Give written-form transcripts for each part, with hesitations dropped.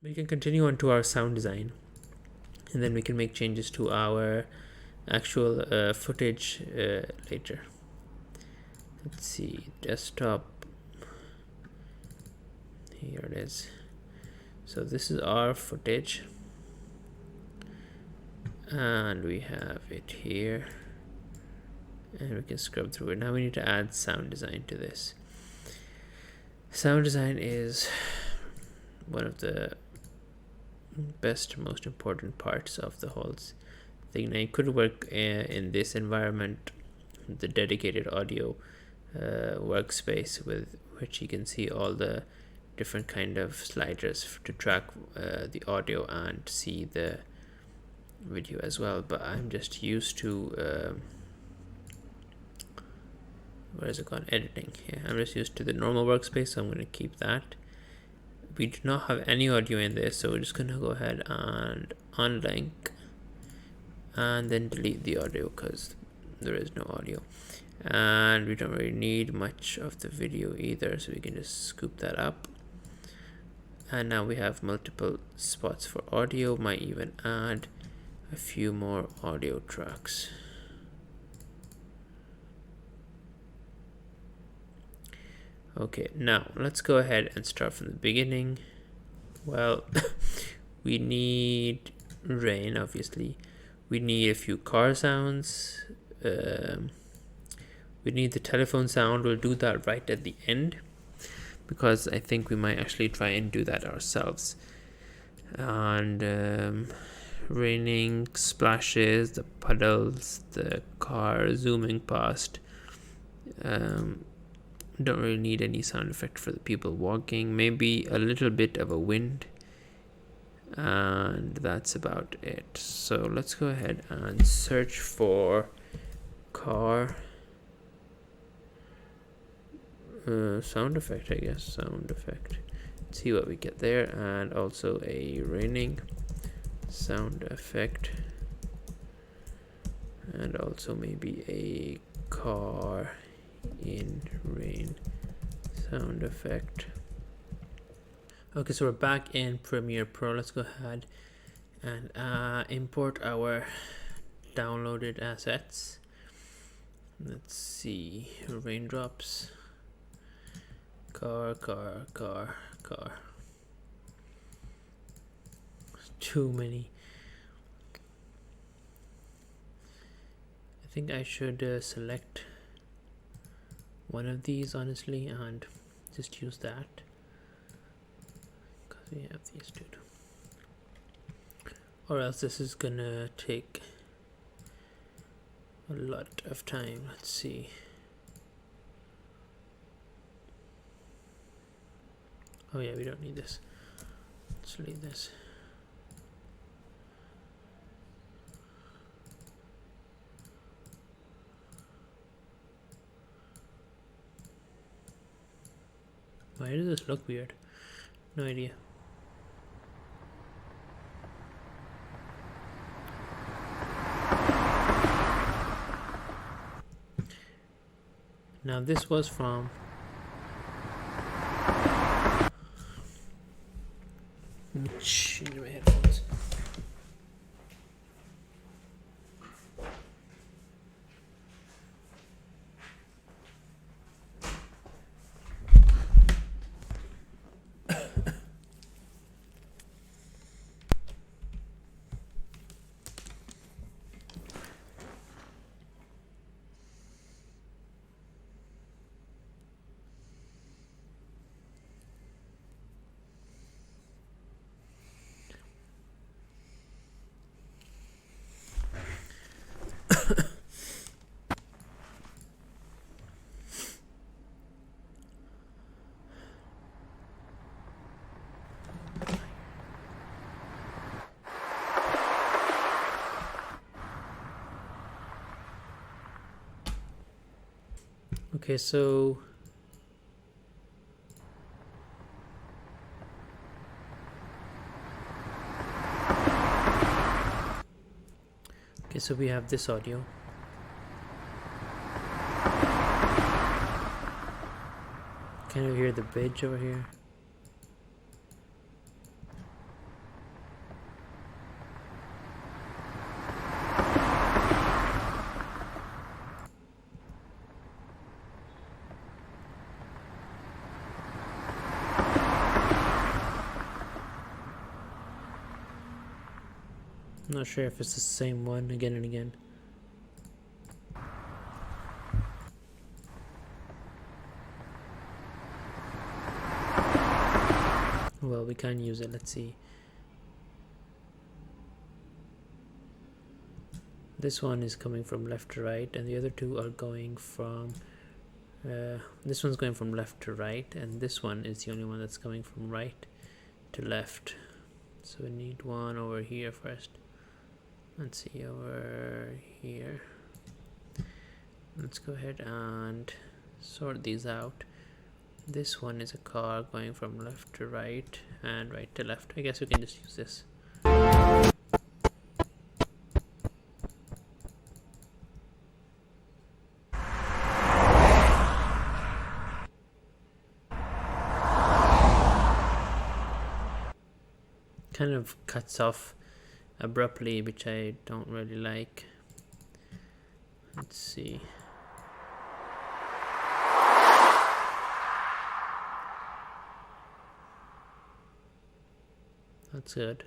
We can continue on to our sound design, and then we can make changes to our actual footage later. Let's see, desktop, here it is. So this is our footage, and we have it here, and we can scrub through it. Now we need to add sound design to this. Sound design is one of the best, most important parts of the whole thing. Now you could work in this environment, the dedicated audio workspace, with which you can see all the different kind of sliders to track the audio and see the video as well. But I'm just used to where is it called, editing. Yeah, I'm just used to the normal workspace, so I'm going to keep that. We do not have any audio in this, so we're just going to go ahead and unlink and then delete the audio because there is no audio, and we don't really need much of the video either, so we can just scoop that up. And now we have multiple spots for audio. Might even add a few more audio tracks. Okay, now let's go ahead and start from the beginning. Well, we need rain, obviously. We need a few car sounds. We need the telephone sound. We'll do that right at the end, because I think we might actually try and do that ourselves. And raining, splashes, the puddles, the car zooming past. Don't really need any sound effect for the people walking. Maybe a little bit of a wind, and that's about it. So let's go ahead and search for car sound effect, I guess. Sound effect. Let's see what we get there. And also a raining sound effect, and also maybe a car in rain sound effect. Okay, so we're back in Premiere Pro. Let's go ahead and import our downloaded assets. Let's see, raindrops, car. Too many. I think I should select one of these, honestly, and just use that, because we have these two, or else this is gonna take a lot of time. Let's see. Oh yeah, we don't need this. Let's leave this. Why does this look weird? No idea. Now this was from change my headphones. Okay, so we have this audio. Can you hear the bridge over here? Not sure if it's the same one again and again. Well, we can use it. Let's see. This one is coming from left to right, and the other two are going from this one's going from left to right, and this one is the only one that's coming from right to left. So we need one over here first. Let's see, over here. Let's go ahead and sort these out. This one is a car going from left to right and right to left. I guess we can just use this. Kind of cuts off abruptly, which I don't really like. Let's see. That's good.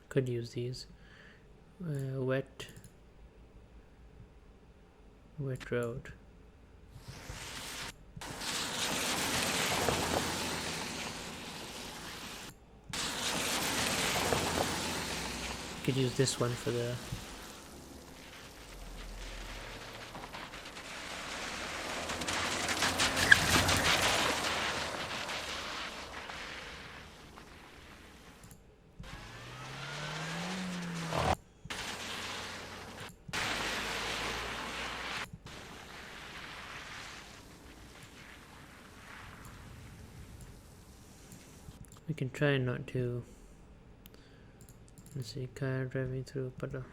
Could use these. Wet road. Could use this one for the we can try not to. Let's see, car driving through a puddle.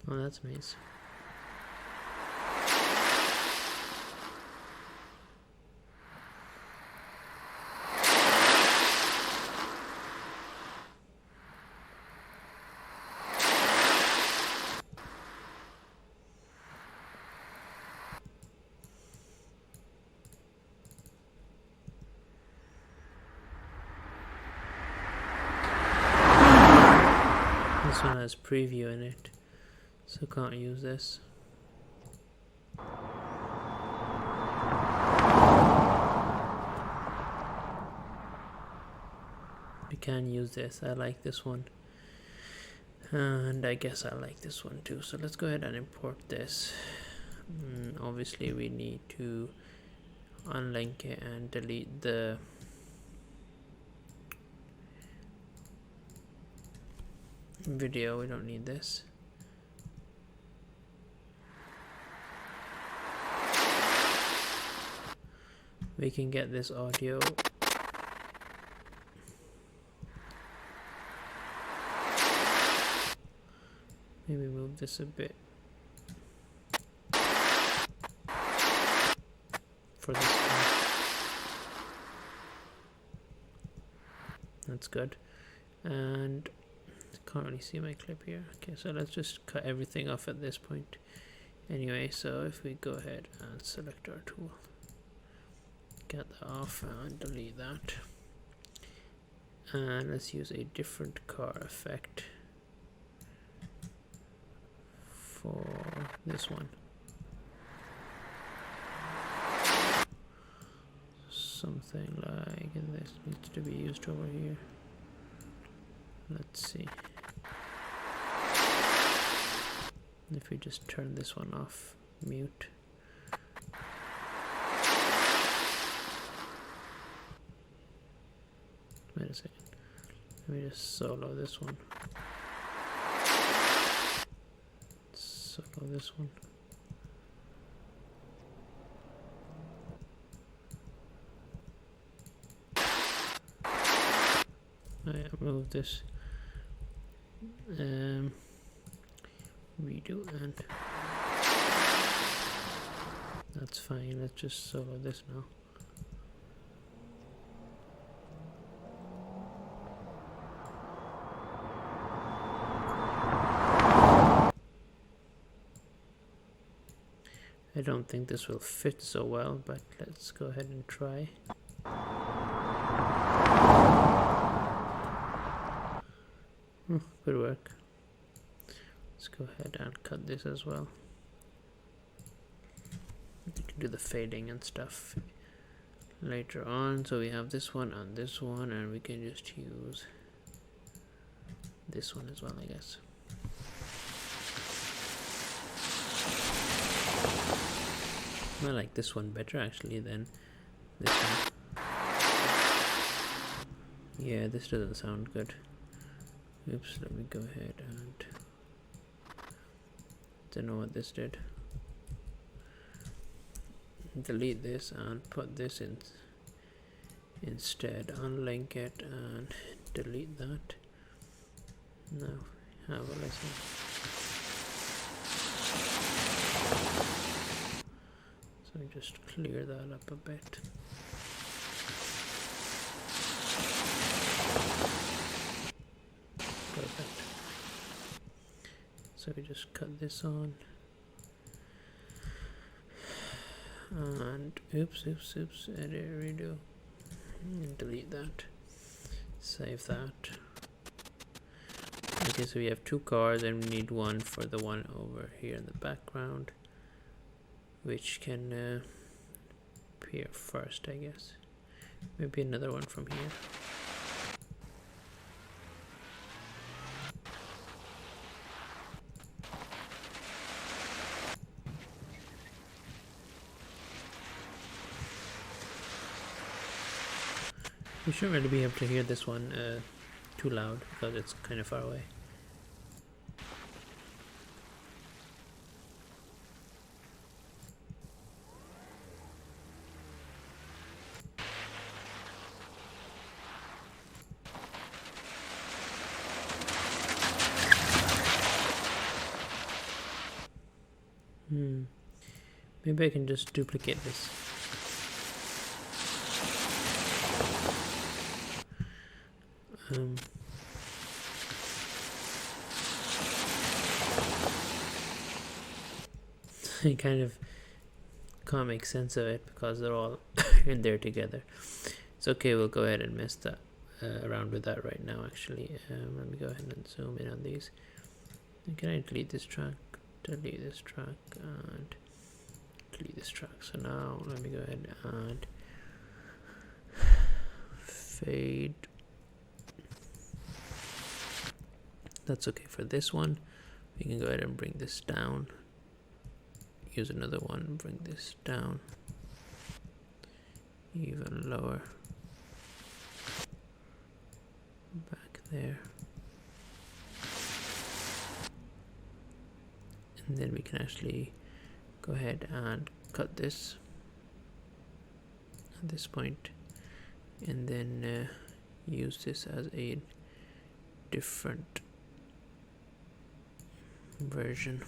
Oh, that's nice. This one has preview in it, so can't use this. We can use this. I like this one, and I guess I like this one too. So let's go ahead and import this. Obviously we need to unlink it and delete the video. We don't need this. We can get this audio. Maybe move this a bit for this one. That's good. And can't really see my clip here. Okay, so let's just cut everything off at this point. Anyway, so if we go ahead and select our tool, get that off and delete that, and let's use a different car effect for this one. Something like this needs to be used over here. Let's see. If we just turn this one off, mute. Wait a second. Let me just solo this one. Solo this one. I move this. Redo, and that's fine. Let's just solo this now. don't think this will fit so well, but let's go ahead and try. Good work. Let's go ahead and cut this as well. You can do the fading and stuff later on. So we have this one and this one, and we can just use this one as well, I guess. I like this one better actually than this one. Yeah, this doesn't sound good. Oops, let me go ahead and don't know what this did. Delete this and put this in instead. Unlink it and delete that. Now have a listen. So just clear that up a bit. Perfect. So we just cut this on. And oops, edit, redo, and delete that. Save that. Okay, so we have two cars and we need one for the one over here in the background, which can appear first, I guess. Maybe another one from here. You shouldn't really be able to hear this one too loud because it's kind of far away. Maybe I can just duplicate this. I kind of can't make sense of it because they're all in there together. It's okay, we'll go ahead and mess that around with that right now actually. Let me go ahead and zoom in on these. Can I delete this track, and delete this track? So now let me go ahead and fade. That's okay for this one. We can go ahead and bring this down. Use another one, bring this down even lower, back there, and then we can actually go ahead and cut this at this point, and then use this as a different version.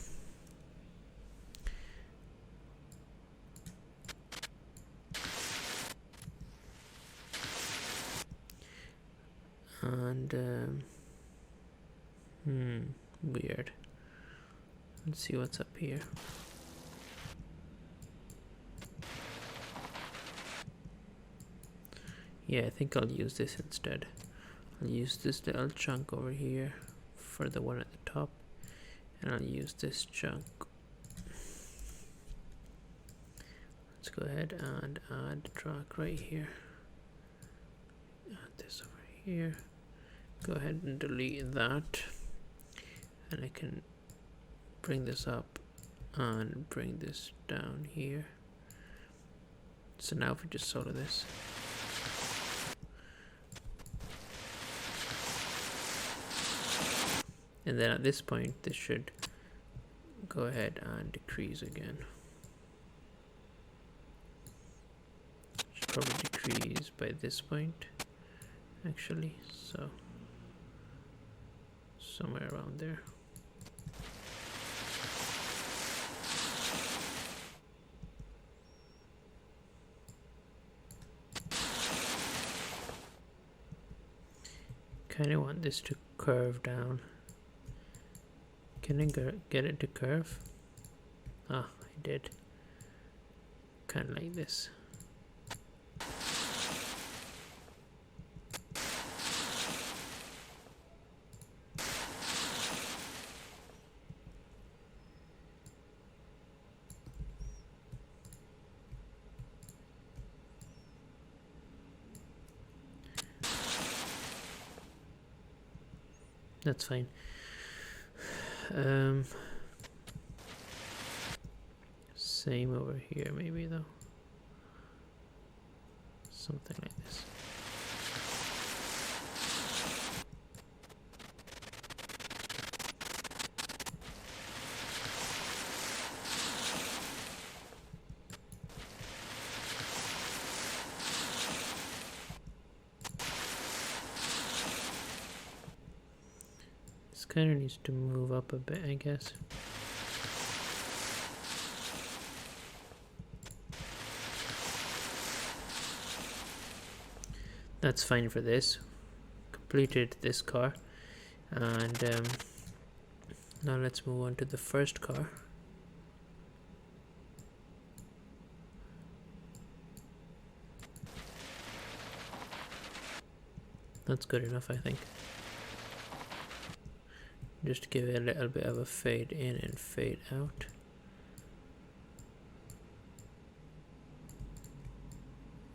And weird. Let's see what's up here. Yeah, I think I'll use this instead. I'll use this little chunk over here for the one at the top, and I'll use this chunk. Let's go ahead and add the track right here. Add this over here. Go ahead and delete that, and I can bring this up and bring this down here. So now if we just solo this, and then at this point this should go ahead and decrease again. Should probably decrease by this point actually, so somewhere around there. Kind of want this to curve down. Can I get it to curve? Ah, I did. kind of like this. That's fine. Same over here maybe though. Something like this. This kind of needs to move up a bit, I guess. That's fine for this. Completed this car, and now let's move on to the first car. That's good enough, I think. Just give it a little bit of a fade in and fade out.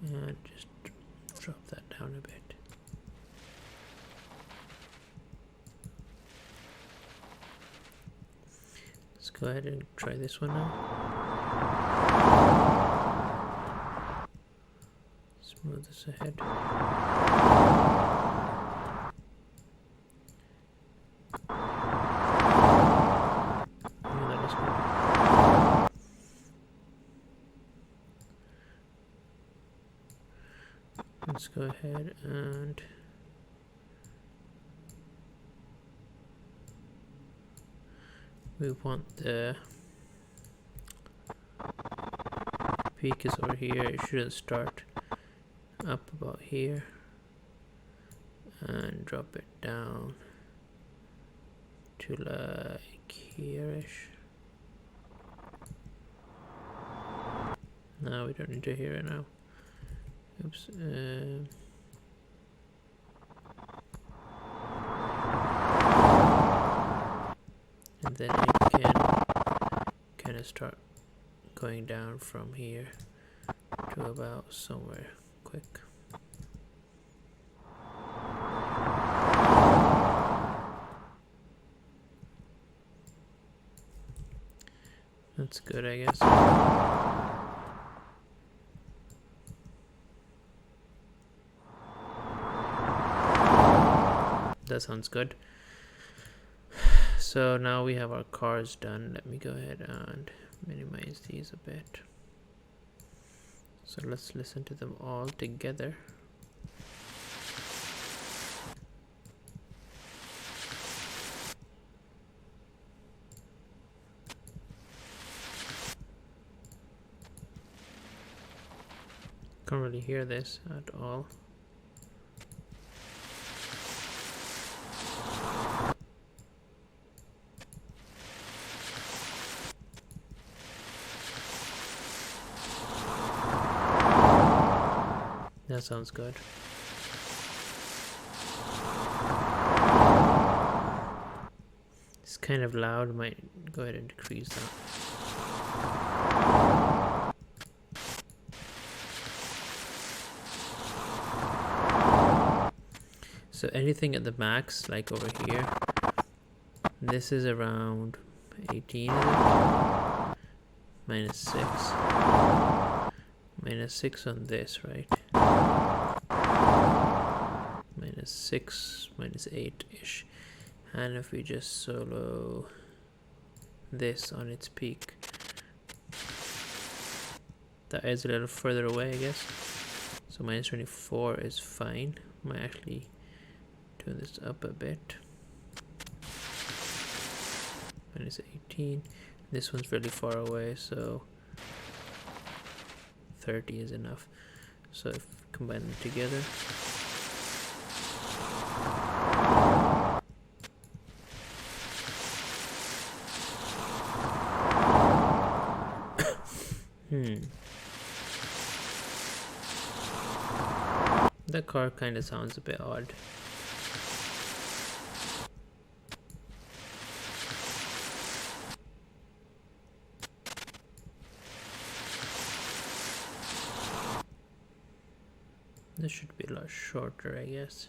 And just drop that down a bit. Let's go ahead and try this one now. Let's move this ahead. Yeah, that was good. Let's go ahead and we want the peak is over here. It shouldn't start up about here, and drop it down to like here-ish. No, we don't need to hear it now. Oops. And then it can kind of start going down from here to about somewhere quick. That's good, I guess. That sounds good. So now we have our cars done. Let me go ahead and minimize these a bit. So let's listen to them all together. Can't really hear this at all. That sounds good. It's kind of loud. Might go ahead and decrease that. So anything at the max, like over here, this is around 18, is it? Minus 6. Minus 6 on this, right? Minus 6, minus 8-ish. And if we just solo this on its peak, that is a little further away, I guess. So minus 24 is fine. Might actually turn this up a bit. Minus 18. This one's really far away, so 30 is enough. So if we combine them together, The car kind of sounds a bit odd. This should be a lot shorter, I guess.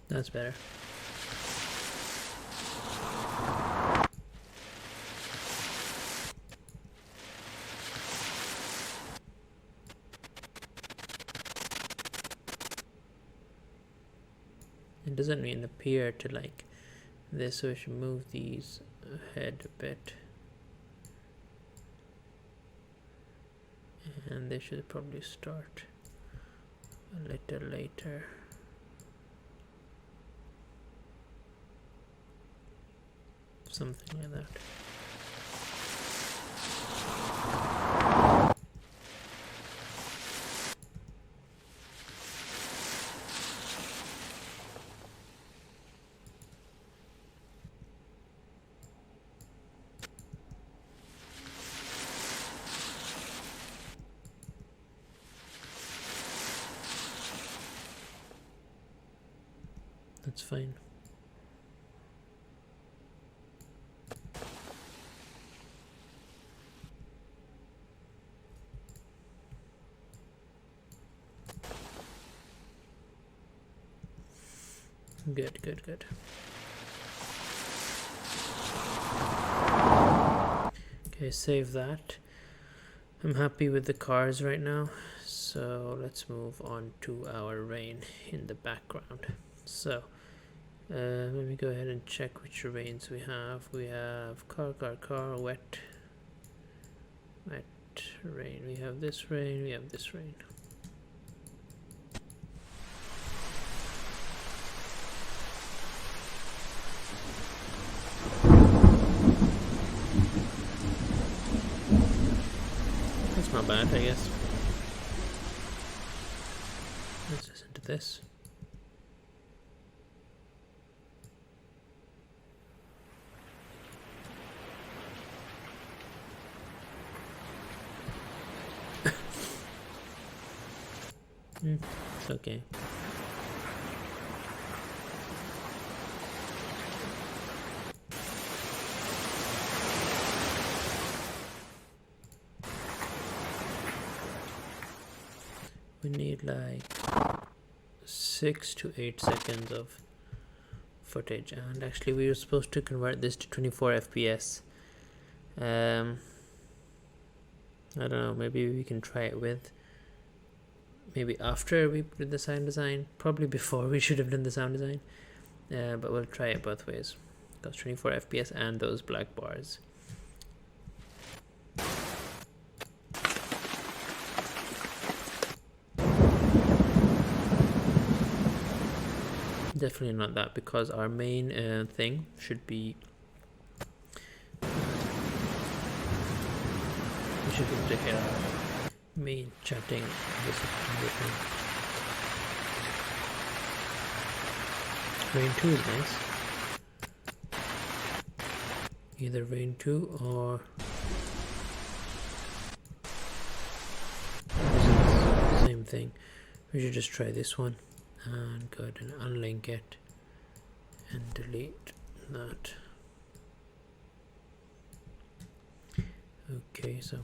That's better. It doesn't even appear to like this, so we should move these ahead a bit. And they should probably start a little later. Something like that. That's fine. Good, good, good. Okay, save that. I'm happy with the cars right now, so let's move on to our rain in the background. So let me go ahead and check which rains we have. We have car, wet, rain. We have this rain, we have this rain. That's not bad, I guess. Let's listen to this. It's okay. We need like 6 to 8 seconds of footage, and actually we were supposed to convert this to 24 FPS. I don't know, maybe we can try it with, maybe after we did the sound design, probably before we should have done the sound design, but we'll try it both ways, because 24 FPS and those black bars. Definitely not that, because our main thing should be, we should be able to hear me chatting. Rain 2 is nice. Either Rain 2 or same thing. We should just try this one and go ahead and unlink it and delete that. Okay, so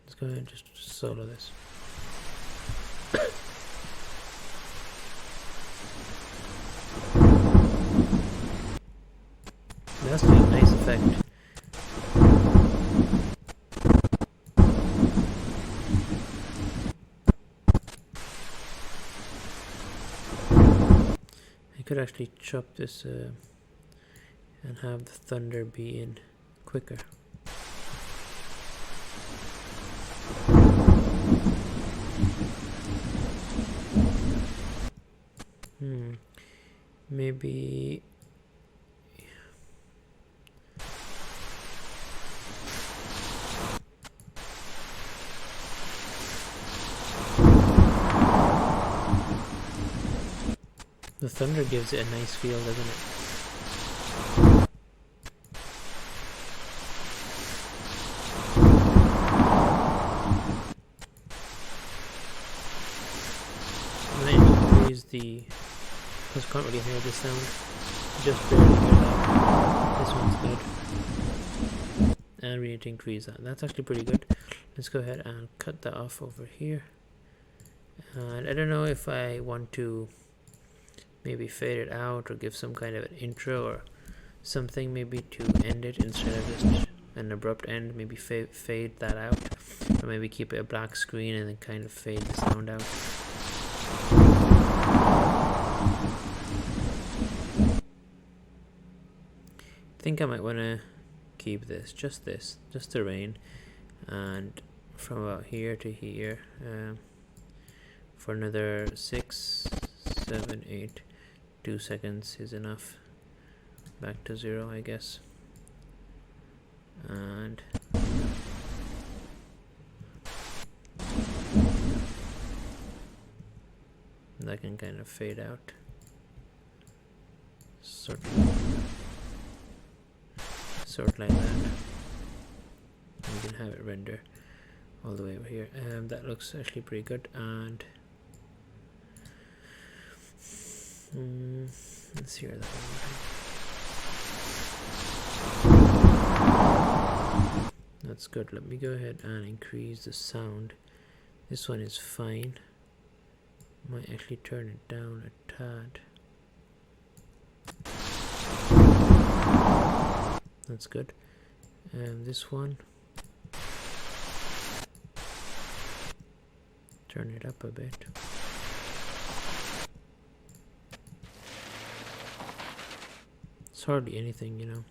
let's go ahead and just solo this. That's a nice effect. Could actually chop this and have the thunder be in quicker. Maybe maybe the thunder gives it a nice feel, doesn't it? And then increase the, because I can't really hear the sound, just barely hear that. This one's good. And we need to increase that. That's actually pretty good. Let's go ahead and cut that off over here. And I don't know if I want to maybe fade it out or give some kind of an intro or something maybe to end it instead of just an abrupt end. Maybe fade that out, or maybe keep it a black screen and then kind of fade the sound out. I think I might want to keep this, just the rain, and from about here to here for another 6, 7, 8, 2 seconds is enough. Back to 0, I guess. And that can kind of fade out, sort like that. You can have it render all the way over here. That looks actually pretty good. And let's hear that one. That's good. Let me go ahead and increase the sound. This one is fine. Might actually turn it down a tad. That's good. And this one, turn it up a bit. It's hardly anything, you know.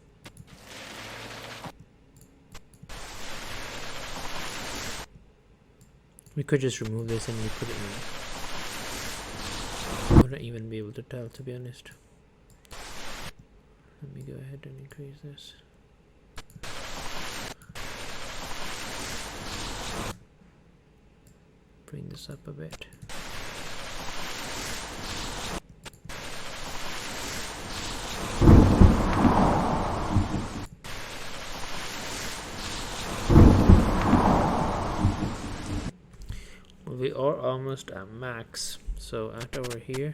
We could just remove this and we put it in. I wouldn't even be able to tell, to be honest. Let me go ahead and increase this. Bring this up a bit. Well, we are almost at max, so at over here,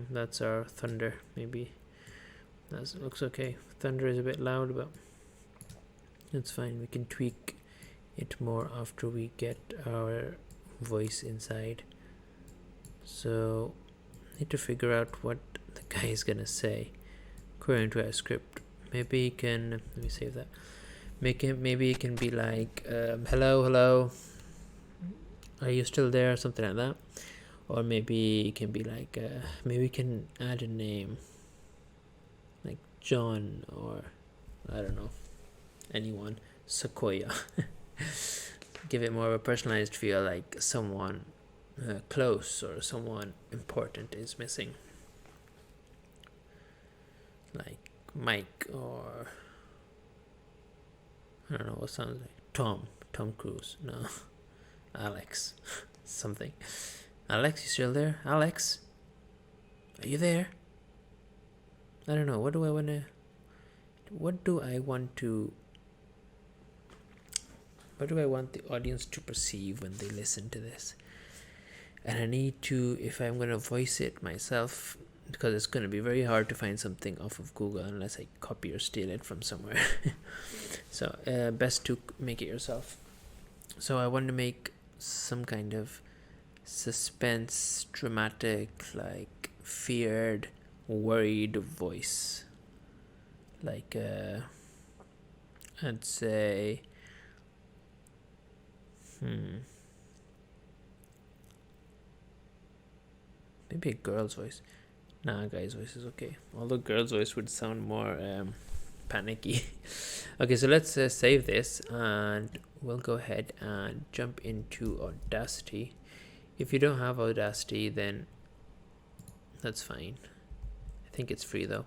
that's our thunder. Maybe that looks okay. Thunder is a bit loud, but it's fine. We can tweak it more after we get our voice inside. So need to figure out what the guy is gonna say according to our script. Maybe he can, let me save that. Maybe it can be like hello, are you still there, something like that. Or maybe it can be like maybe we can add a name like John, or I don't know, anyone, Sequoia. Give it more of a personalized feel, like someone close or someone important is missing, like Mike, or I don't know what sounds like Tom Cruise, no, Alex, something. Alex, you still there? Alex, are you there? I don't know. What do I want the audience to perceive when they listen to this? And I need to, if I'm going to voice it myself, because it's going to be very hard to find something off of Google unless I copy or steal it from somewhere. So best to make it yourself. So I want to make some kind of suspense, dramatic, like feared, worried voice. Like I'd say maybe a girl's voice. Nah, a guy's voice is okay. Although girl's voice would sound more panicky. Okay, so let's save this, and we'll go ahead and jump into Audacity. If you don't have Audacity, then that's fine. I think it's free though,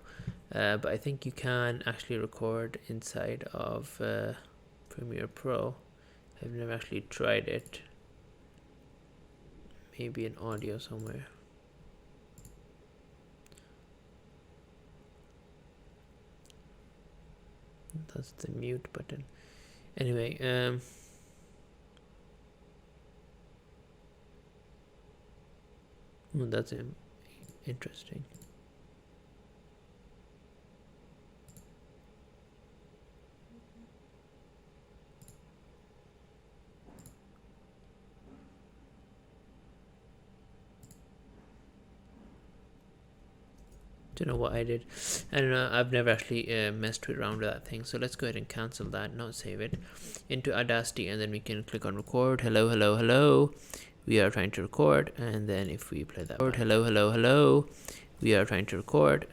but I think you can actually record inside of Premiere Pro. I've never actually tried it. Maybe in audio somewhere. That's the mute button. Anyway, well, that's interesting. Don't know what I did. I don't know. I've never actually messed around with that thing. So let's go ahead and cancel that, not save it, into Audacity, and then we can click on record. Hello, hello, hello. We are trying to record, and then if we play that word, hello, hello, hello, we are trying to record,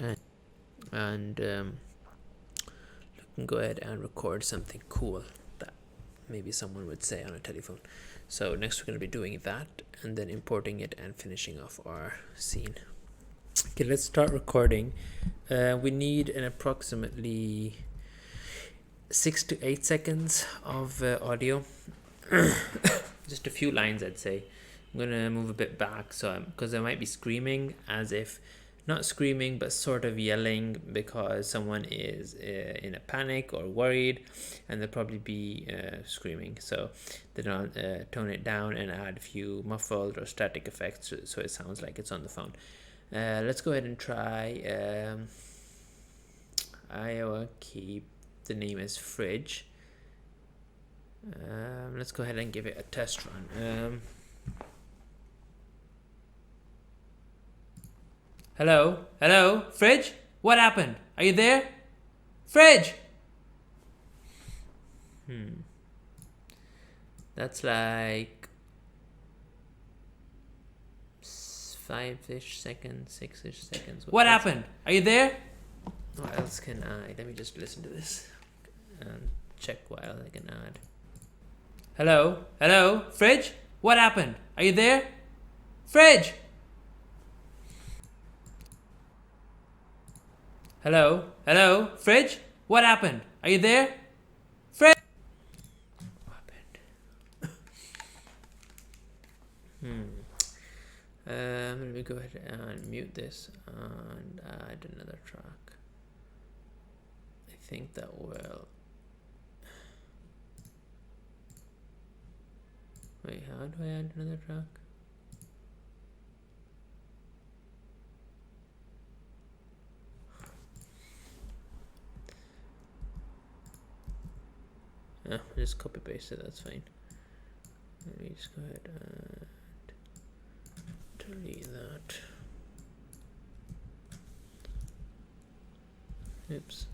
and we can go ahead and record something cool that maybe someone would say on a telephone. So next we're going to be doing that, and then importing it and finishing off our scene. Okay, let's start recording. We need an approximately 6 to 8 seconds of audio. Just a few lines, I'd say. I'm gonna move a bit back, so because I might be screaming, as if not screaming but sort of yelling because someone is in a panic or worried, and they'll probably be screaming. So then I'll tone it down and add a few muffled or static effects so it sounds like it's on the phone. Let's go ahead and try. I will keep the name as Fridge. Let's go ahead and give it a test run. Hello? Hello? Fridge? What happened? Are you there? Fridge! That's like 5-ish seconds, 6-ish seconds. What happened? Are you there? What else can I? Let me just listen to this and check what else I can add. Hello? Hello? Fridge? What happened? Are you there? Fridge! Hello? Hello? Fridge? What happened? Are you there? Fridge! What happened? Let me go ahead and mute this and add another track. I think that will... Wait, how do I add another track? Just copy paste it, that's fine. Let me just go ahead and delete that. Oops.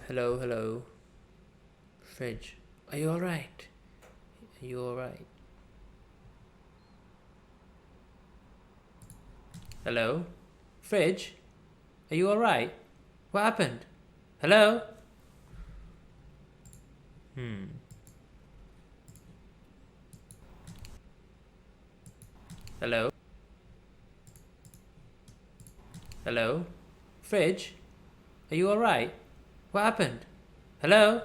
Hello, hello. Fridge. Are you alright? Are you alright? Hello? Fridge? Are you alright? What happened? Hello? Hello? Hello? Fridge? Are you alright? What happened? Hello?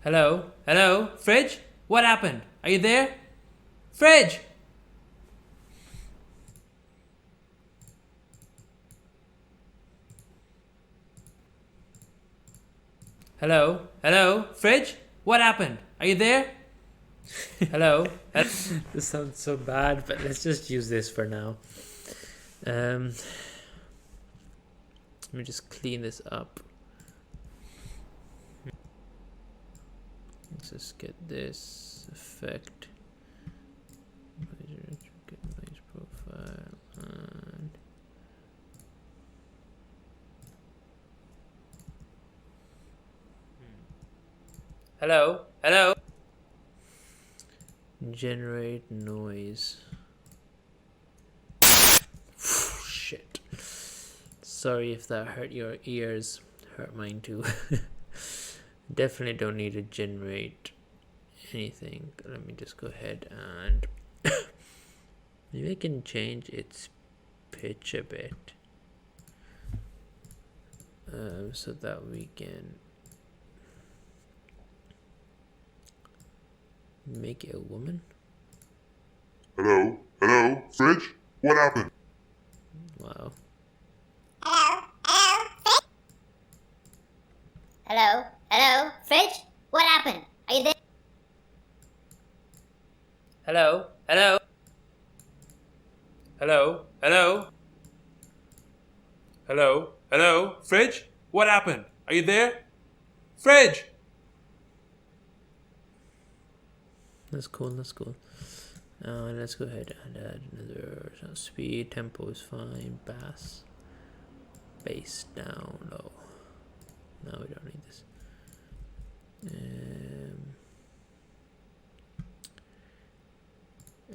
Hello? Hello? Fridge? What happened? Are you there? Fridge! Hello? Hello? Fridge? What happened? Are you there? Hello? This sounds so bad, but let's just use this for now. Let me just clean this up. Let's just get this effect. Get noise profile and Hello? Hello? Generate noise. Shit. Sorry if that hurt your ears. Hurt mine too. Definitely don't need to generate anything. Let me just go ahead and maybe I can change its pitch a bit. So that we can make it a woman. Hello? Hello? Fridge? What happened? Wow. Hello? Hello? Fridge? What happened? Are you there? Hello? Hello? Hello? Hello? Hello? Hello? Fridge? What happened? Are you there? Fridge! That's cool, that's cool. Let's go ahead and add another speed. Tempo is fine. Bass down low. No, we don't need this.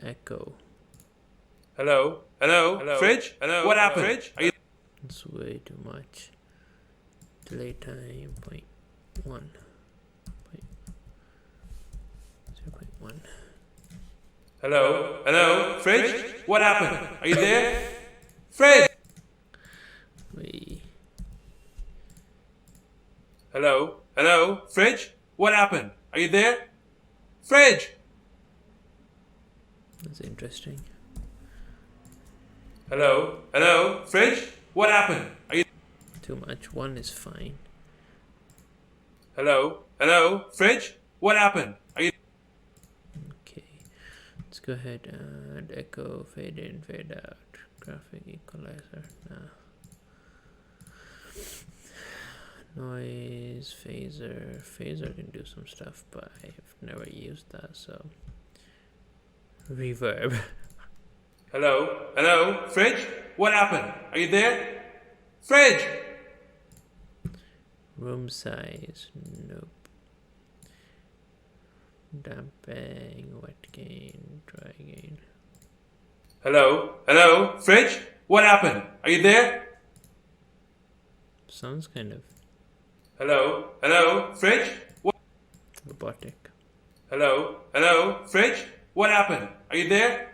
Echo. Hello? Hello? Hello? Fridge? Hello? What happened? Fridge? Are you That's way too much. Delay time 0.1. 0.1. Hello? Hello? Fridge? What happened? Are you there? Fridge! Wait. Hello? Hello? Fridge? What happened? Are you there? Fridge! That's interesting. Hello? Hello? Fridge? What happened? Are you Too much. One is fine. Hello? Hello? Fridge? What happened? Are you Okay. Let's go ahead and echo, fade in, fade out. Graphic equalizer. Nah. Noise, phaser. Phaser can do some stuff, but I've never used that, so. Reverb. Hello? Hello? Fridge? What happened? Are you there? Fridge! Room size. Nope. Damping, wet gain, dry gain. Hello? Hello? Fridge? What happened? Are you there? Sounds kind of Hello? Hello? Fridge? What? robotic. Hello? Hello? Fridge? What happened? Are you there?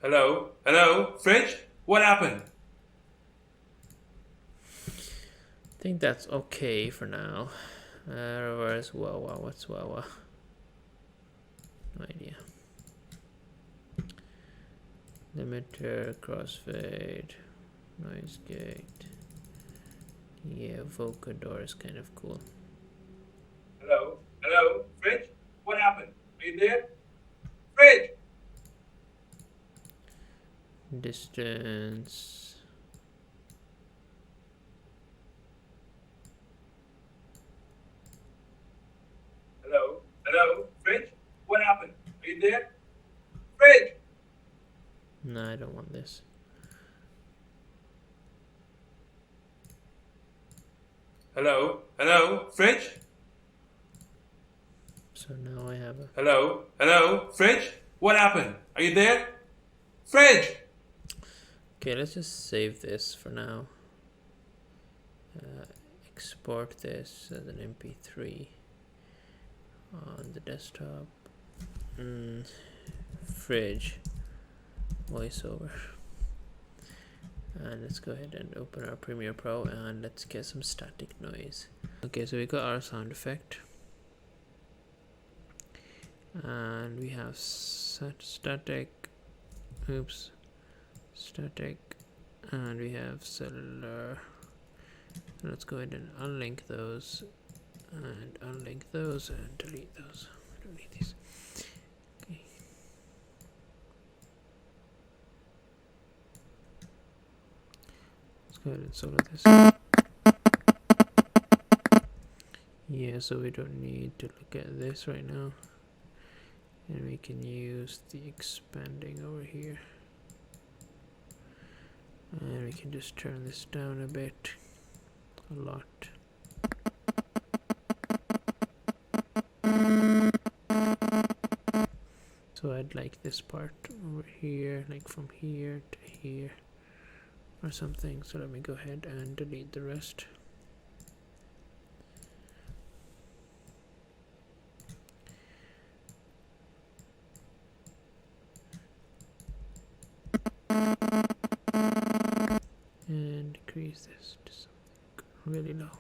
Hello? Hello? Fridge? What happened? I think that's okay for now. Reverse Wawa. What's Wawa? No idea. Limiter, crossfade, noise gate. Yeah, Vocador is kind of cool. Hello? Hello? Fridge? What happened? Are you there? Fridge! Distance. Hello? Hello? Fridge? What happened? Are you there? Fridge! No, I don't want this. Hello? Hello? Fridge? So now I have a. Hello? Hello? Fridge? What happened? Are you there? Fridge! Okay, let's just save this for now. Export this as an MP3 on the desktop. Fridge voiceover. And let's go ahead and open our Premiere Pro and let's get some static noise. Okay, so we got our sound effect. And we have static, static, and we have cellular. Let's go ahead and unlink those and unlink those and delete those. We don't need these. Okay. Let's go ahead and solo this. Yeah, so we don't need to look at this right now. And we can use the expanding over here. And we can just turn this down a bit. A lot. So I'd like this part over here, like from here to here or something. So let me go ahead and delete the rest. And decrease this to something really low.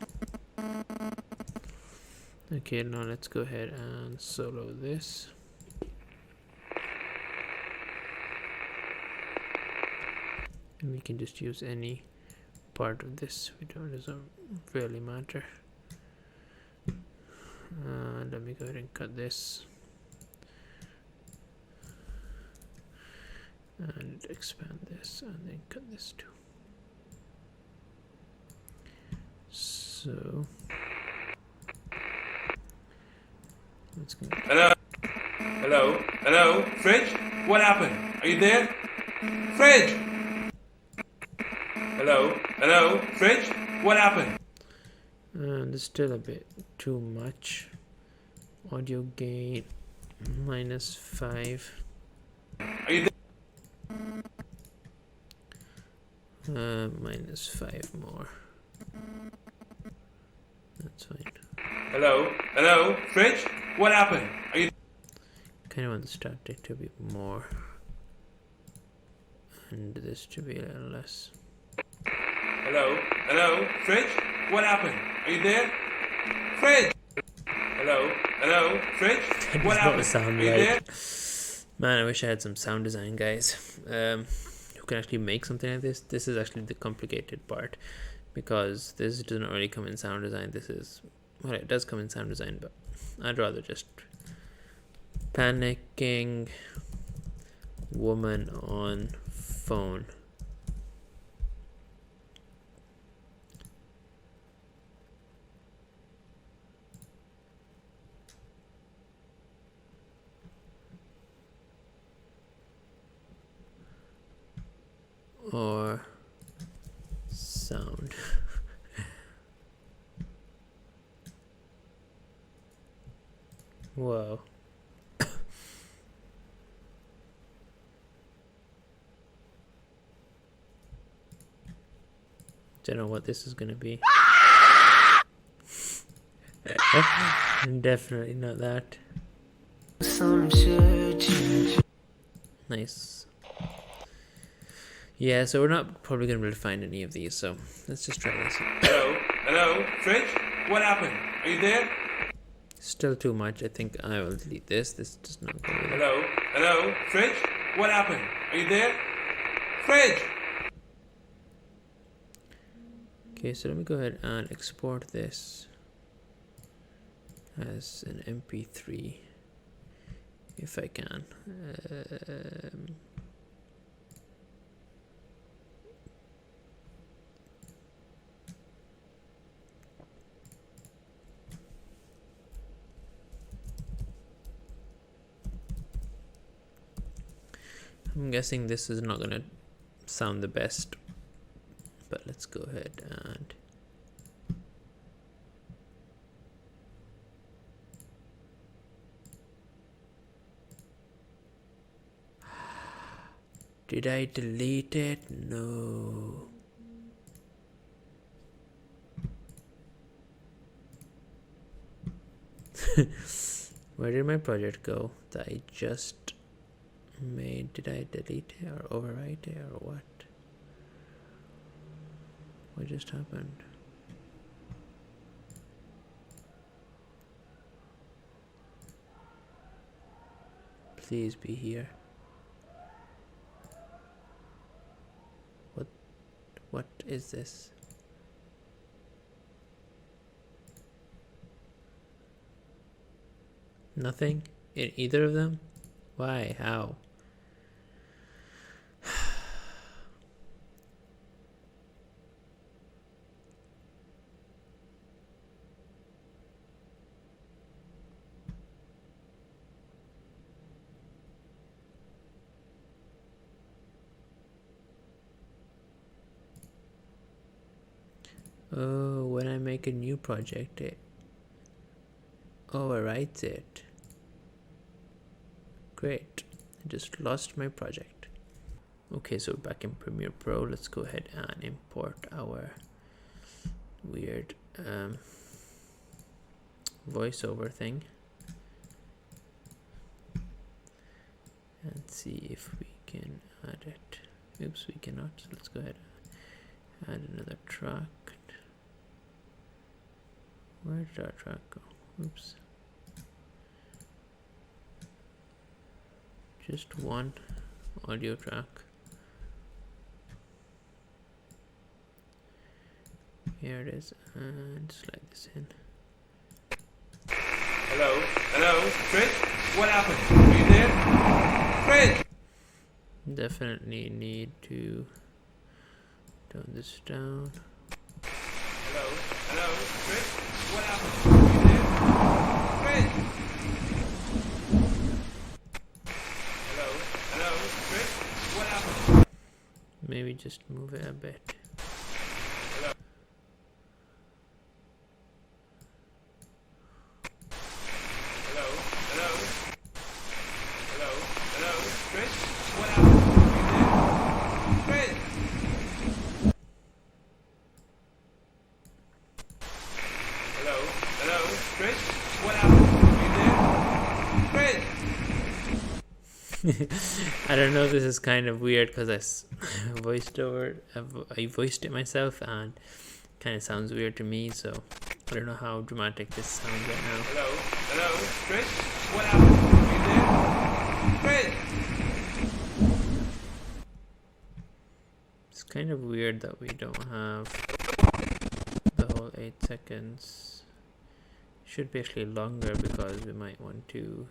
Okay, now let's go ahead and solo this. And we can just use any part of this. It doesn't really matter. Let me go ahead and cut this. And expand this and then cut this too. So let's go. Hello? Hello? Hello? Fridge? What happened? Are you there? Fridge! Hello? Hello? Fridge? What happened? There's still a bit too much. Audio gain -5. Are you there? -5 more. That's fine. Hello? Hello? Fridge? What happened? Are you Kind of want the start date to be more. And this to be a little less. Hello? Hello? Fridge? What happened? Are you there? Fridge! Hello? Hello? Fridge? What happened? Sound Are you there? Man, I wish I had some sound design guys who can actually make something like this. This is actually the complicated part, because this doesn't really come in sound design. This is, well, it does come in sound design, but I'd rather just panicking woman on phone. Or sound. Whoa. Don't know what this is gonna be. Definitely not that. Nice. Yeah, so we're not probably gonna be able to find any of these, so let's just try this. Hello? Hello? Fridge? What happened? Are you there? Still too much. I think I will delete this. This does not go with it. Hello? Hello? Fridge? What happened? Are you there? Fridge! Okay, so let me go ahead and export this as an MP3 if I can. I'm guessing this is not gonna sound the best, but let's go ahead and did I delete it? No. Where did my project go that I just made? Did I delete it or overwrite it or what? What just happened? Please be here. What is this? Nothing in either of them? Why? How? Oh, when I make a new project, it overwrites it. Great. I just lost my project. Okay, so we're back in Premiere Pro. Let's go ahead and import our weird voiceover thing and see if we can add it. Oops, we cannot. So let's go ahead and add another track. Where did our track go? Oops. Just one audio track. Here it is, and slide this in. Hello, Fred? What happened? Are you there? Fred! Definitely need to tone this down. Hello, Fred? What happened? Are you there? Fred! Hello, Fred? What happened? Maybe just move it a bit. I don't know if this is kind of weird because I voiced it myself and kind of sounds weird to me, so I don't know how dramatic this sounds right now. Hello, Fred? What happened? Are you there? Fred! It's kind of weird that we don't have the whole 8 seconds. Should be actually longer because we might want to.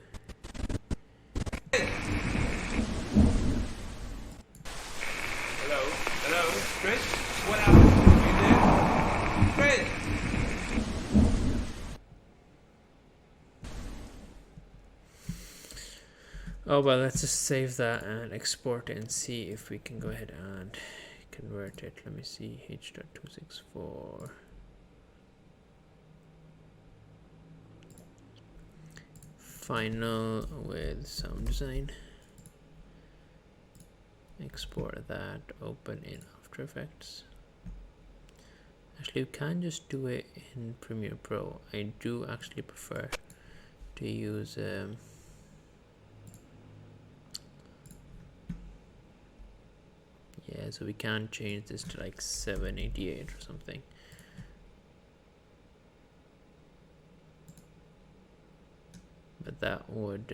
Hello, Fred? What happened? Are you there? Fred! Oh well, let's just save that and export it and see if we can go ahead and convert it. Let me see, H.264. Final with sound design. Export that, open in After Effects. Actually, we can just do it in Premiere Pro. I do actually prefer to use yeah, so we can change this to like 788 or something. But that would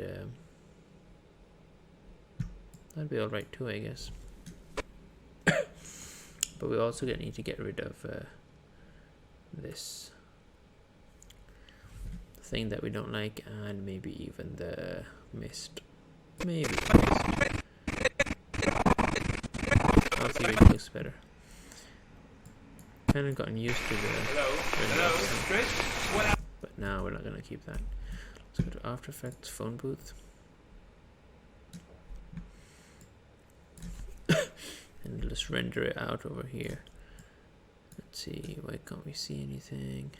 that'd be alright too, I guess. But we also need to get rid of this thing that we don't like, and maybe even the mist. Maybe the mist. I'll see if it looks better. Kind of gotten used to the but now we're not gonna keep that. Let's go to After Effects, phone booth. And let's render it out over here. Let's see, why can't we see anything?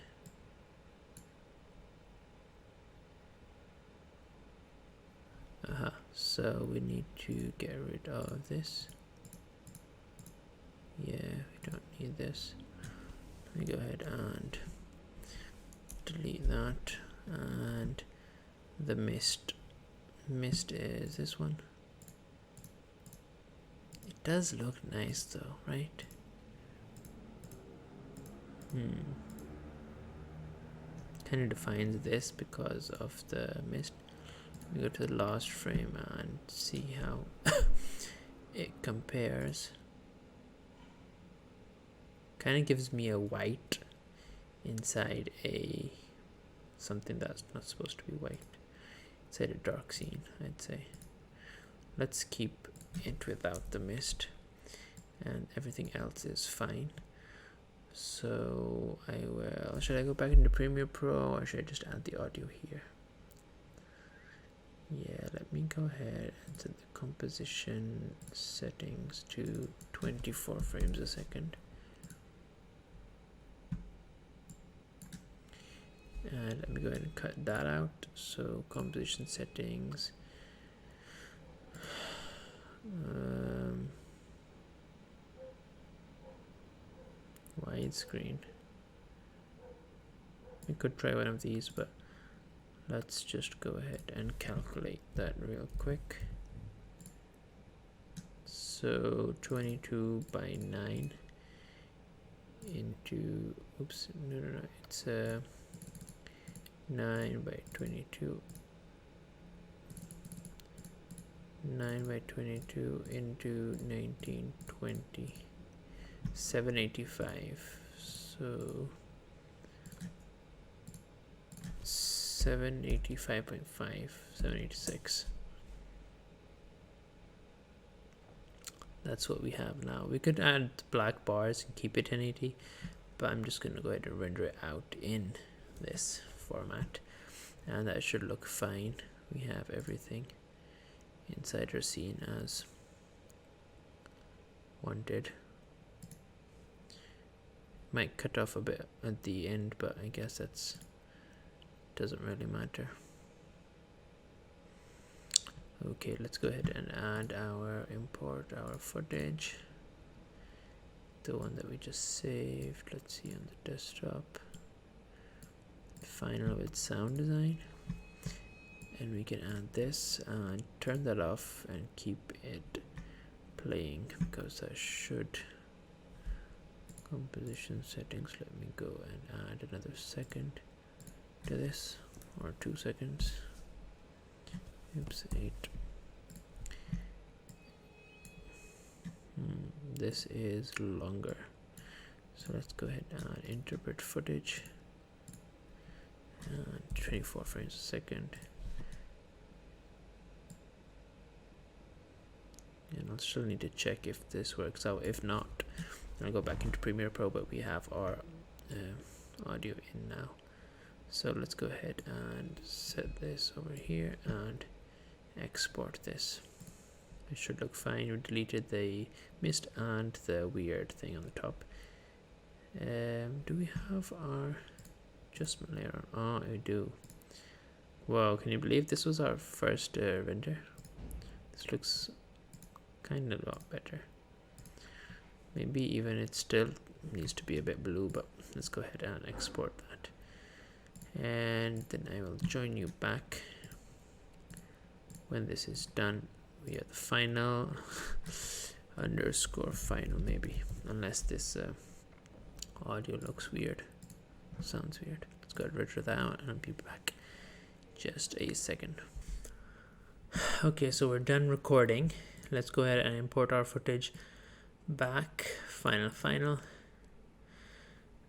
So we need to get rid of this. Yeah, we don't need this. Let me go ahead and delete that. And the mist is this one. It does look nice though, right? Kind of defines this because of the mist. Let me go to the last frame and see how it compares. Kind of gives me a white inside a something that's not supposed to be white. Inside a dark scene, I'd say. Let's keep it without the mist, and everything else is fine. So I will. Should I go back into Premiere Pro, or should I just add the audio here? Yeah, let me go ahead and set the composition settings to 24 frames a second. And let me go ahead and cut that out. So composition settings, Widescreen. We could try one of these, but let's just go ahead and calculate that real quick. So 22 by 9 into, oops, no, it's 9 by 22. 9 by 22 into 1920. 785. So 785.5, 786. That's what we have now. We could add black bars and keep it 1080, but I'm just gonna go ahead and render it out in this format, and that should look fine. We have everything inside our scene as wanted. Might cut off a bit at the end, but I guess that's doesn't really matter. Okay, let's go ahead and add import our footage, the one that we just saved. Let's see, on the desktop, final with sound design, and we can add this and turn that off and keep it playing, because that should composition settings. Let me go and add another second to this, or 2 seconds. Oops, 8. This is longer, so let's go ahead and interpret footage. 24 frames a second. And I'll still need to check if this works out. If not, I'll go back into Premiere Pro, but we have our audio in now. So let's go ahead and set this over here and export this. It should look fine. We deleted the mist and the weird thing on the top. Do we have our adjustment layer on? Oh, we do. Wow, can you believe this was our first render? This looks kind of a lot better. Maybe even it still needs to be a bit blue, but let's go ahead and export that. And then I will join you back when this is done. We have the final underscore final, maybe, unless this audio looks weird, sounds weird. Let's go rid of that one and I'll be back just a second. Okay, so we're done recording. Let's go ahead and import our footage back. Final,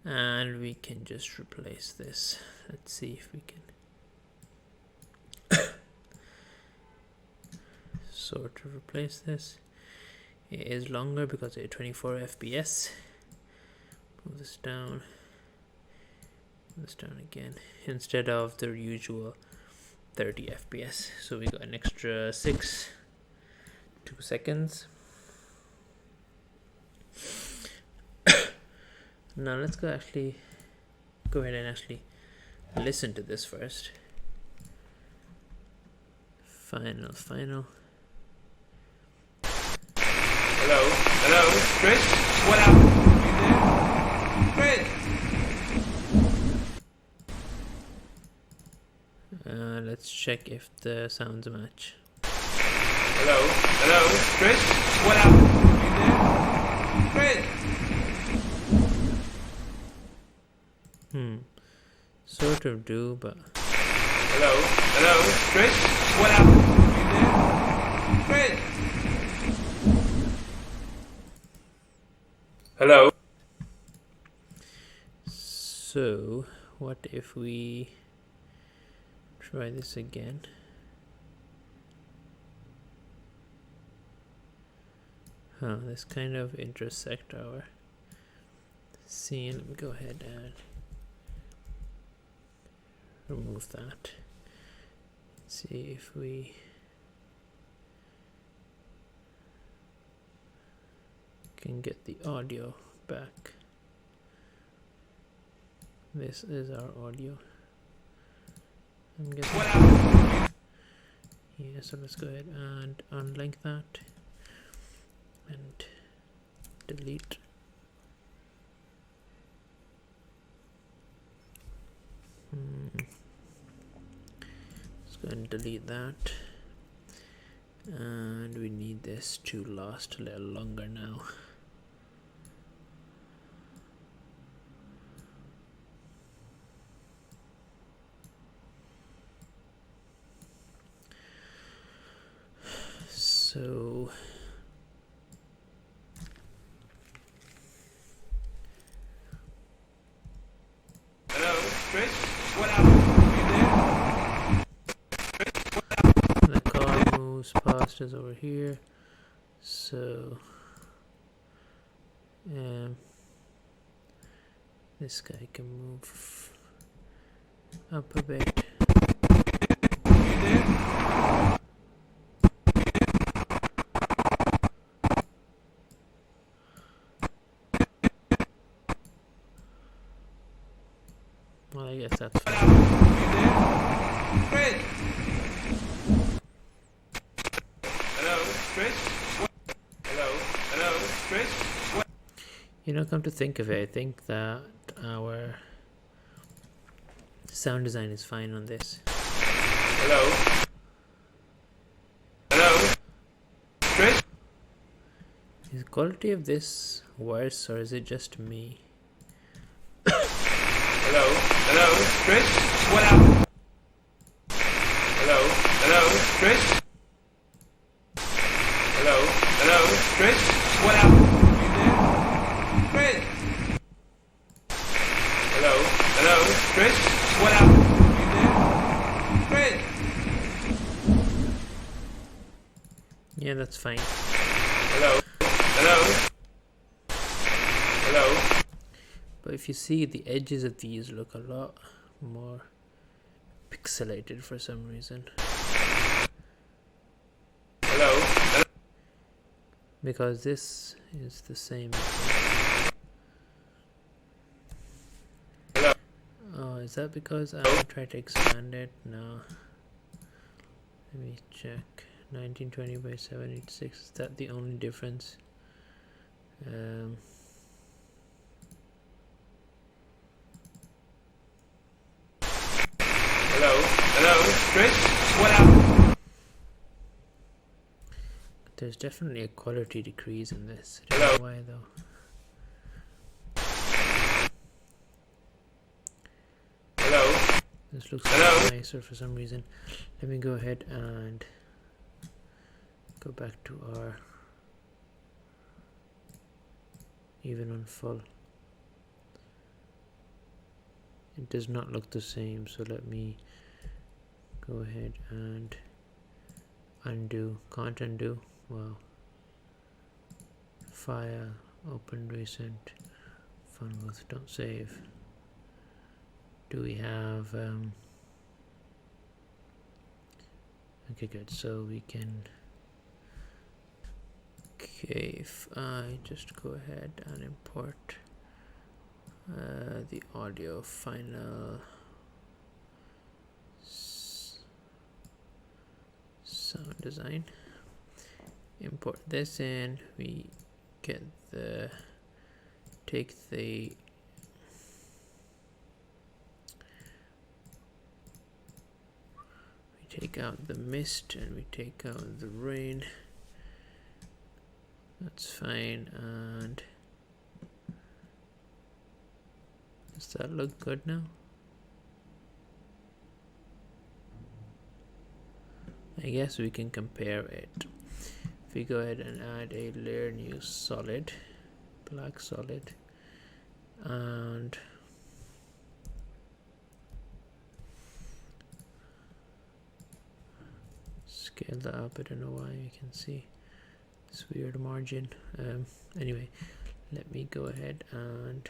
and we can just replace this. Let's see if we can sort of replace this. It is longer because it's 24 FPS. Move this down again, instead of the usual 30 FPS. So we got an extra 2 seconds. Now let's go ahead and actually listen to this first. Final. Hello, Chris? What happened? You there? Chris? Let's check if the sounds match. Hello, Chris? What happened? You there? Chris? Sort of do, but Hello, Chris? What happened? You there? Chris? Hello? so what if we try this again? This kind of intersect our scene. Let me go ahead and remove that. See if we can get the audio back. This is our audio. I'm guessing. Yeah, so let's go ahead and unlink that. and delete. Let's go and delete that. And we need this to last a little longer now. So Hello, Chris? What happened? Are you there? the car moves past us over here. So this guy can move up a bit. Are you there? Well, I guess that's What fine. happened? Are you there? Fred? Hello, Chris? What? Hello, hello, Chris? What? You know, come to think of it, I think that our sound design is fine on this. Hello? Hello? Chris? Is the quality of this worse, or is it just me? Hello? Hello? Chris? What happened? Hello? Hello? Chris? Hello? Hello? Chris? What happened? Are you there? Chris? Hello? Hello? Chris? What happened? Are you there? Chris? Yeah, that's fine. Hello? Hello? Hello? But if you see, the edges of these look a lot more pixelated for some reason. Hello? Because this is the same. Hello? Oh, is that because I tried to expand it? No. Let me check. 1920 by 786. Is that the only difference? Hello? Hello? Chris? What happened? There's definitely a quality decrease in this. I don't know why though. Hello? This looks Hello? nicer for some reason. Let me go ahead and go back to our even on full. It does not look the same, so let me go ahead and undo. Can't undo. Wow. File, open recent, fun with, don't save. Do we have okay, good. So we can, okay, if I just go ahead and import the audio final sound design, import this in, we get the, take the take out the mist and we take out the rain. That's fine. And does that look good now? I guess we can compare it. If we go ahead and add a layer new solid, black solid, and scale that up. I don't know why you can see this weird margin. Anyway, let me go ahead and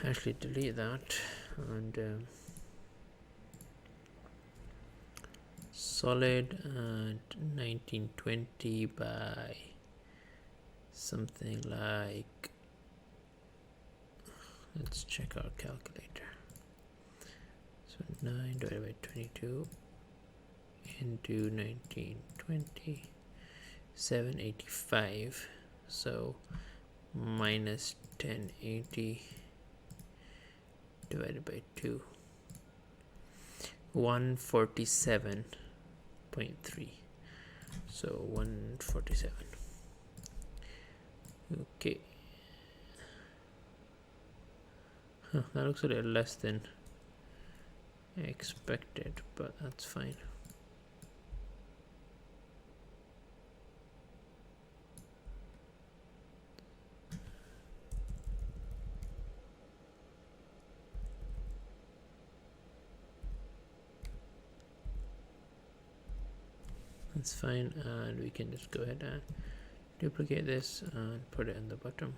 actually delete that and solid and 1920 by something like, let's check our calculator. So 9 divided by 22 can do 1920 785, so minus 1080 divided by 2, 147.3, so 147. Okay. That looks a little less than expected, but that's fine. That's fine, and we can just go ahead and duplicate this and put it in the bottom.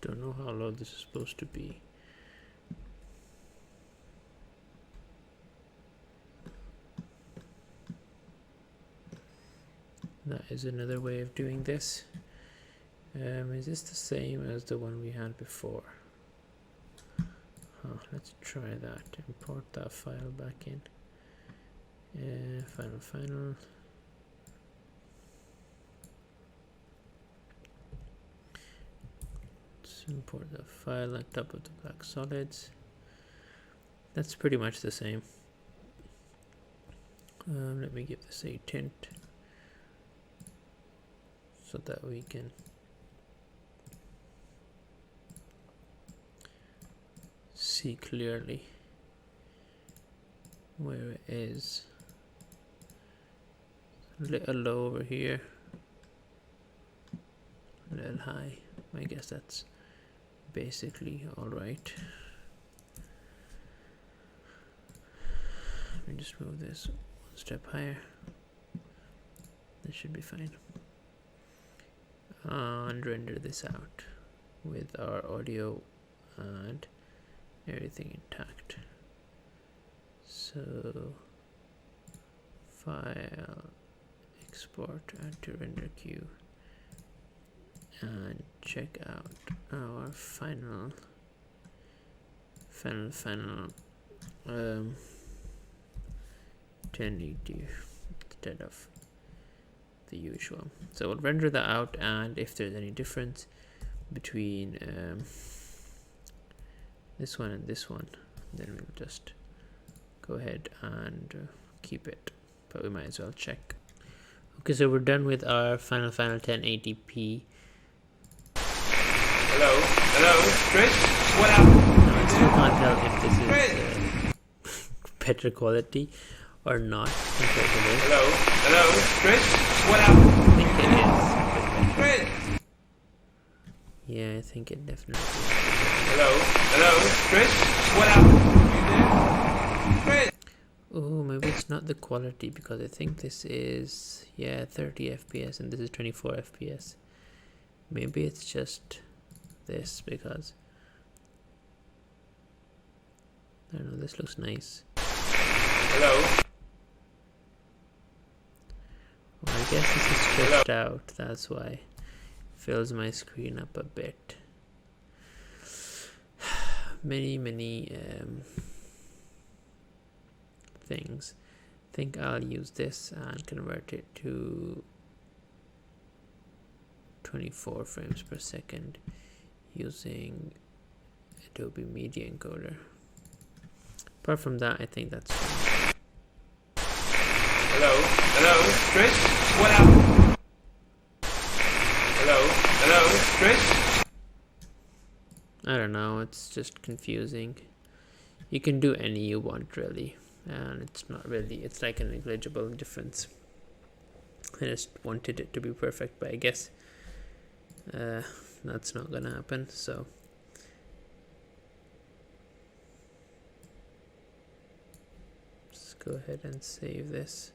Don't know how low this is supposed to be. That is another way of doing this. Is this the same as the one we had before? Let's try that. Import that file back in. Final. Import the file on top of the black solids. That's pretty much the same. Let me give this a tint so that we can see clearly where it is. A little low over here, a little high. I guess that's basically all right. Let me just move this one step higher. This should be fine. And render this out with our audio and everything intact. So file, export, add to render queue, and check out our final 1080 instead of the usual. So we'll render that out, and if there's any difference between this one and this one, then we'll just go ahead and keep it, but we might as well check. Okay, so we're done with our final 1080p. Hello, Chris? What happened? Now, I still can't tell if this is better quality or not compared to this. Hello, Chris? What happened? I think it is. Chris? Yeah, I think it definitely is. Hello, Chris? What happened? You there? Chris? Oh, maybe it's not the quality, because I think this is, yeah, 30 FPS and this is 24 FPS. Maybe it's just this, because I don't know, this looks nice. Hello? Well, I guess this is stretched out, that's why. Fills my screen up a bit. Many things. I think I'll use this and convert it to 24 frames per second using Adobe Media Encoder. Apart from that, I think that's fine. Hello, Chris? What happened? Hello, Chris? I don't know, it's just confusing. You can do any you want, really, and it's not really, it's like a negligible difference. I just wanted it to be perfect, but I guess that's not gonna happen, so let's go ahead and save this.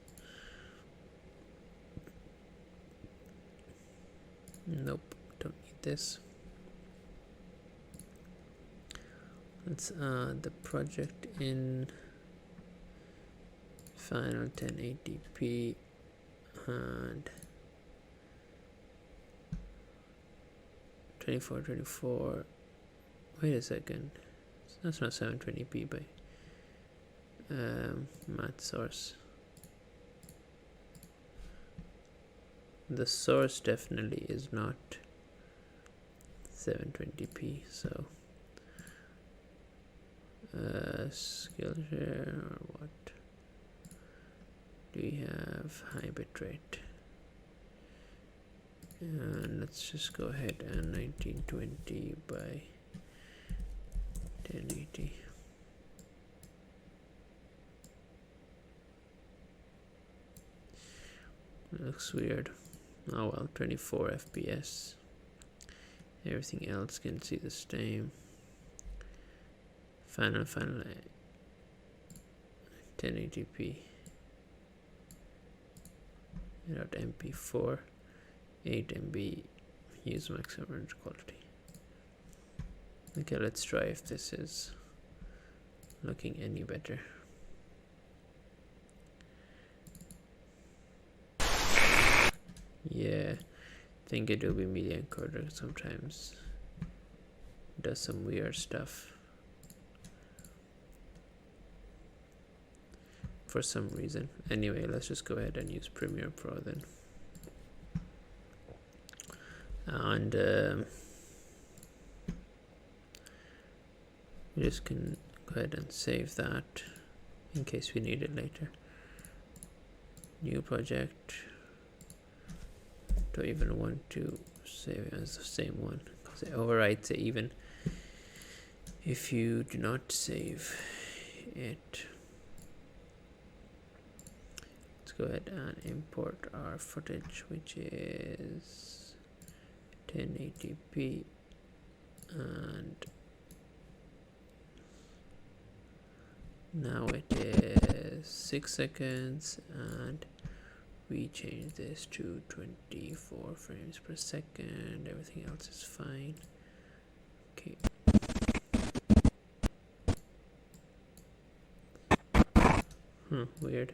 Nope, don't need this. Let's add the project in Final 1080p and 2424. Wait a second, that's not 720p by math source. The source definitely is not 720p, so Skillshare or what? Do we have high bitrate? And let's just go ahead and 1920 by 1080. Looks weird. Oh well, 24 FPS. Everything else can see the same. Final 1080p. .mp4 8 MB use maximum quality. Okay, let's try if this is looking any better. Yeah, I think Adobe Media Encoder sometimes does some weird stuff for some reason. Anyway, let's just go ahead and use Premiere Pro then. And we just can go ahead and save that in case we need it later. New project. Don't even want to save it as the same one because it overwrites it even if you do not save it. Let's go ahead and import our footage, which is 1080p, and now it is 6 seconds, and we change this to 24 frames per second. Everything else is fine. Okay. Weird.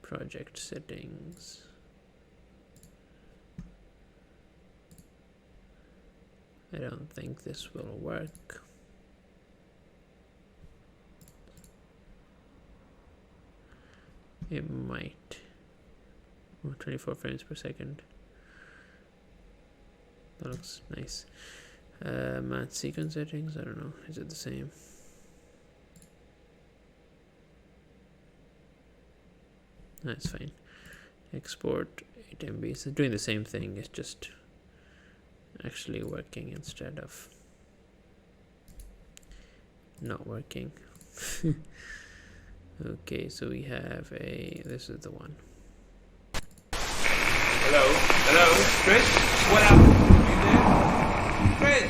Project settings. I don't think this will work. It might. 24 frames per second. That looks nice. Math sequence settings, I don't know. Is it the same? That's fine. Export 8 MB. It's doing the same thing. It's just actually working instead of not working. Okay, so we have this is the one. Hello? Hello? Chris? What happened? Chris?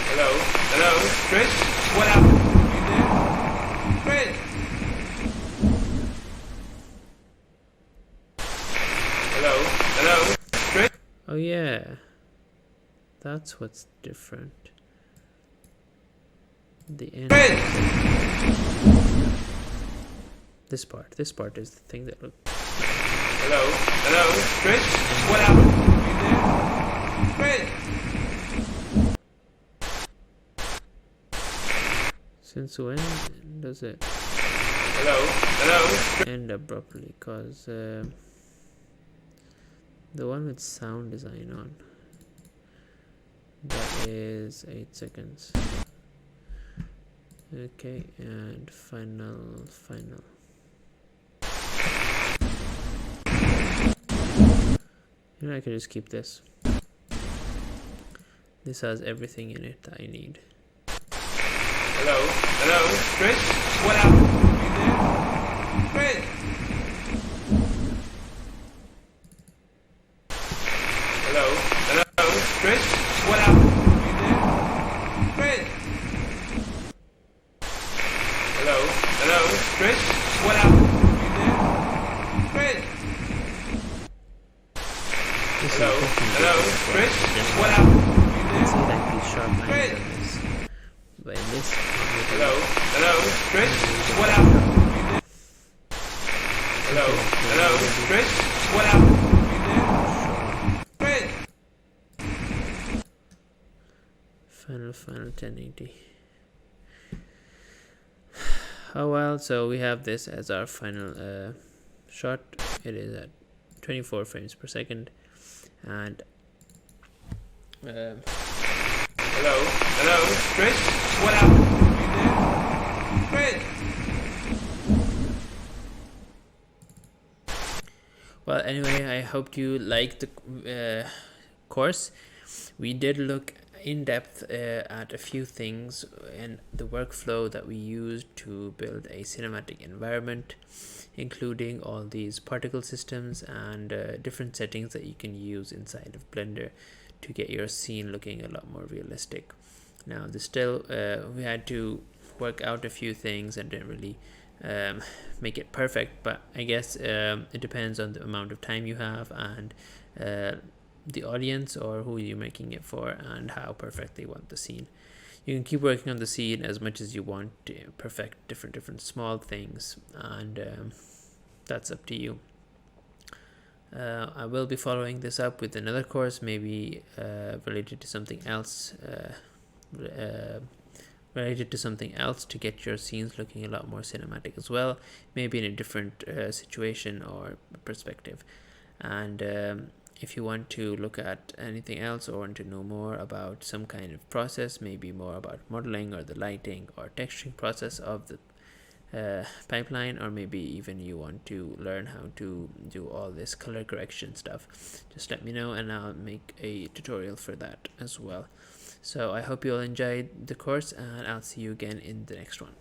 Hello? Hello? Chris? What happened? Chris? Hello? Hello? Chris? Oh yeah, that's what's different. The end. This part is the thing that looked. Hello? Hello? Chris? What happened? Chris? Since when does it Hello? Hello? end abruptly? Cause the one with sound design on, that is 8 seconds. Okay, and final. You know, I can just keep this. This has everything in it that I need. Hello? Hello? Chris? What happened? Chris? Hello? Hello? Chris? What happened? Chris? Hello? Hello? Chris? What happened? Chris? But in this, Hello, Trish? What happened? Hello, Trish? What happened? Trish? Final 1080. Oh well, so we have this as our final shot. It is at 24 frames per second, and Hello, Trish? What happened? Trish? well, anyway, I hope you liked the course. We did look in depth at a few things and the workflow that we used to build a cinematic environment, including all these particle systems and different settings that you can use inside of Blender to get your scene looking a lot more realistic. Now, we had to work out a few things and didn't really make it perfect, but I guess it depends on the amount of time you have and the audience or who you're making it for and how perfect they want the scene. You can keep working on the scene as much as you want to perfect different small things, and that's up to you. I will be following this up with another course, maybe related to something else to get your scenes looking a lot more cinematic as well, maybe in a different situation or perspective. And if you want to look at anything else or want to know more about some kind of process, maybe more about modeling or the lighting or texturing process of the pipeline, or maybe even you want to learn how to do all this color correction stuff, just let me know and I'll make a tutorial for that as well. So I hope you all enjoyed the course, and I'll see you again in the next one.